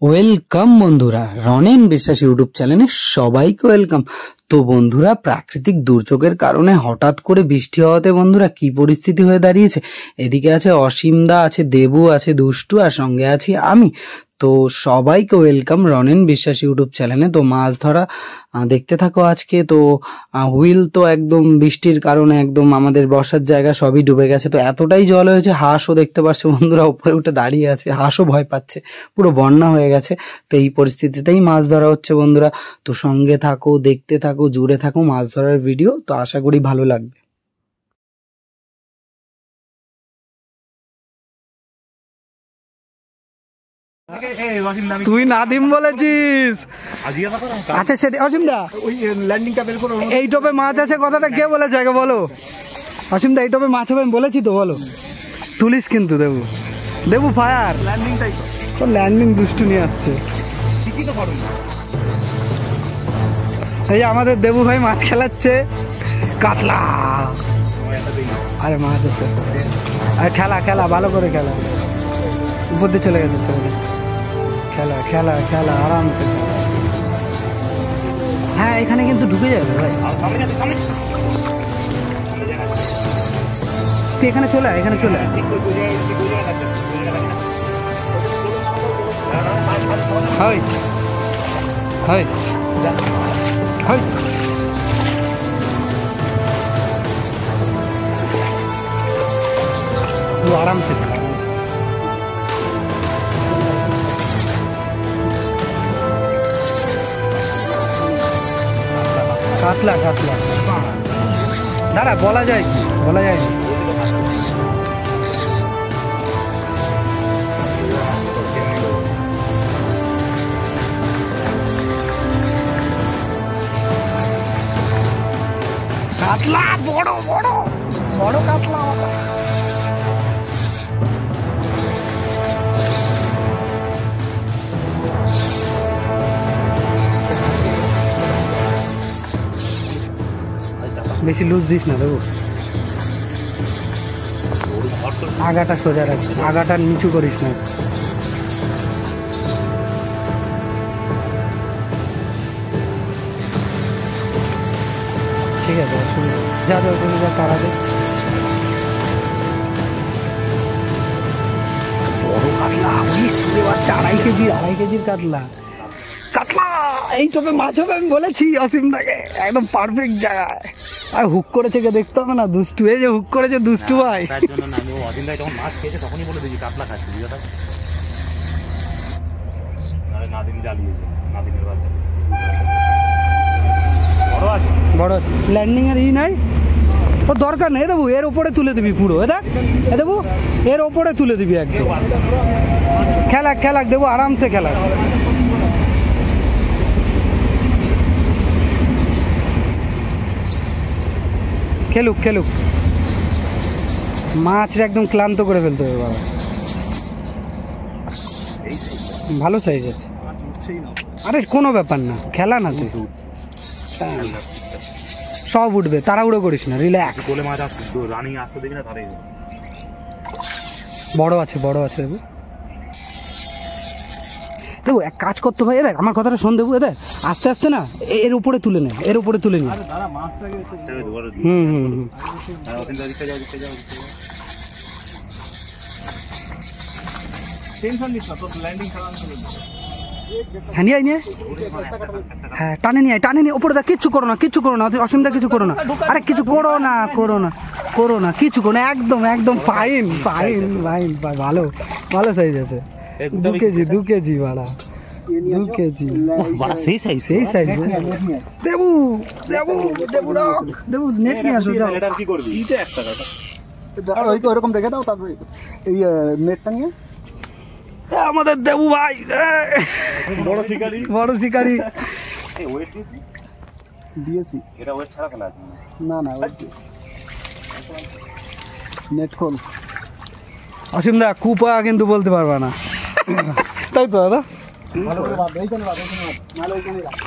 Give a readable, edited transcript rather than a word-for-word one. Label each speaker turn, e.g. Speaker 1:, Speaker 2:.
Speaker 1: Welcome বন্ধুরা, রনেন বিশ্বাস YouTube চ্যানেলে সবাইকে ওয়েলকাম। তো বন্ধুরা, প্রাকৃতিক দুর্যোগের কারণে হঠাৎ করে বৃষ্টি হওয়াতে বন্ধুরা কি পরিস্থিতি হয়ে দাঁড়িয়েছে। এদিকে আছে অসীমদা, আছে দেবু, আছে দুষ্টু, আর সঙ্গে আছি আমি। তো সবাইকে ওয়েলকাম রনেন বিশ্বাস ইউটিউব চ্যানেলে। তো মাছ ধরা দেখতে থাকো আজকে। তো হুইল তো একদম বৃষ্টির কারণে একদম আমাদের বসার জায়গা সবই ডুবে গেছে। তো এতটাই জল হয়েছে, হাঁসও দেখতে পাচ্ছ বন্ধুরা উপরে উঠে দাঁড়িয়ে আছে, হাঁসও ভয় পাচ্ছে, পুরো বন্যা হয়ে গেছে। তো এই পরিস্থিতিতেই মাছ ধরা হচ্ছে বন্ধুরা। তো সঙ্গে থাকো, দেখতে থাকো, জুড়ে থাকো মাছ ধরার ভিডিও। তো আশা করি ভালো লাগবে।
Speaker 2: তুই নাদিম বলেছিস। আচ্ছা সেটা অসীমদা, এই টোপে মাছ আছে কথাটা কে বলেছে আগে বলো। অসীমদা, এই টোপে মাছ হবে আমি বলেছি তো, বলো। তুলিস কিন্তু দেবু, দেবু ফায়ার ল্যান্ডিং দুষ্টু নিয়ে আসছে। এই আমাদের দেবু ভাই মাছ খেলাচ্ছে, কাতলা। আরে মাছ আছে, আরে খেলা খেলা ভালো করে খেলা, উপর দিয়ে চলে গেছে। খেলা খেলা খেলা আরামসে খেলা। হ্যাঁ এখানে কিন্তু ঢুকে যাবে ভাই, তুই এখানে চলে আয়, এখানে চলে আয়। হয় হয় হয়, তুই আরামসে কাতলা কাতলা। দাঁড়া, বলা যায় কি বলা যায় না। কাতলা বড় বড় বড় কাতলা। বেশি লুজ দিস না দেবো, আগাটা সোজা রাখিস, আগাটা নিচু করিস না। ঠিক আছে, যা যা তারা দে। বড় কাতলা, 2.5 কেজির কাতলা। কাতলা এই টোপে মাছ হবে আমি বলেছি অসীমদাকে, একদম পারফেক্ট জায়গায়। আর হুক করেছে কে দেখতে হবে না, দুষ্টু এই যে হুক করেছে দুষ্টু ভাই। বড় ল্যান্ডিং এর নাই, ও দরকার নেই দেবু, এর ওপরে তুলে দিবি পুরো। এ দেবু এর ওপরে তুলে দিবি একদম। খেলাক খেলাক দেবু, আরামসে খেলাক। খেলুক খেলুক, মাছটা একদম ক্লান্ত করে ফেলতে হবে বাবা। ভালো সাইজ আছে, আরে কোনো ব্যাপার না, খেলা না তুই, সব উঠবে, তাড়াহুড়ো করিস না, রিল্যাক্স। বড় আছে বড় আছে দেবু। দেবু এক কাজ করতে হয়, দেখ আমার কথাটা শোন দেবু, দেখ আস্তে আস্তে না এর উপরে তুলে নে, এর উপরে তুলে নি। হ্যাঁ নিয়ে নিয়ে, হ্যাঁ টানে নিয়ে টানে নিয়ে ওপরে দেখ। কিচ্ছু করো না, কিচ্ছু করো না অসীমদা, কিছু করো না। আরে কিছু করো না করো না করো না, কিছু করো না, একদম একদম ফাইন ফাইন ফাইন। ভালো ভালো সাইজ আছে, 2 কেজি 2 কেজি বাড়া, 2 কেজি সেই সাইজ সেই সাইজ। দেবু দেবু দেবু দেবু নেট নিয়ে আসো, যাও। কি করবি একটা কথা ওই ওরকম রেখে দাও, তারপরে এই নেটটা নিয়ে। আমাদের দেবু ভাই বড় শিকারি, বড় শিকারি। দিয়েছি এটা ওয়েট ছাড়া খেলা আছে না, না নেট খোল। অসীমদা কুপা কিন্তু বলতে পারবা না, তাই তো দাদা। ভালো করে বাদ, এইখানে বাদ, এইখানে বাদ, নাহলে ওইখানে রাখ।